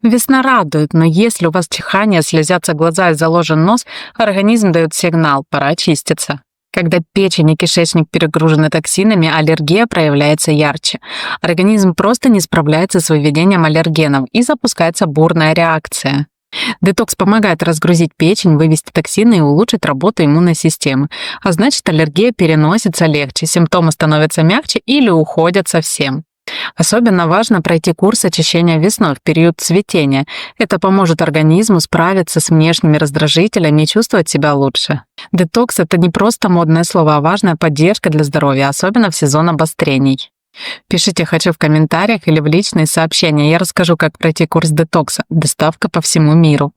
Весна радует, но если у вас чихание, слезятся глаза и заложен нос, организм дает сигнал, пора очиститься. Когда печень и кишечник перегружены токсинами, аллергия проявляется ярче. Организм просто не справляется с выведением аллергенов и запускается бурная реакция. Детокс помогает разгрузить печень, вывести токсины и улучшить работу иммунной системы. А значит, аллергия переносится легче, симптомы становятся мягче или уходят совсем. Особенно важно пройти курс очищения весной в период цветения. Это поможет организму справиться с внешними раздражителями и чувствовать себя лучше. Детокс — это не просто модное слово, а важная поддержка для здоровья, особенно в сезон обострений. Пишите «хочу» в комментариях или в личные сообщения. Я расскажу, как пройти курс детокса. Доставка по всему миру.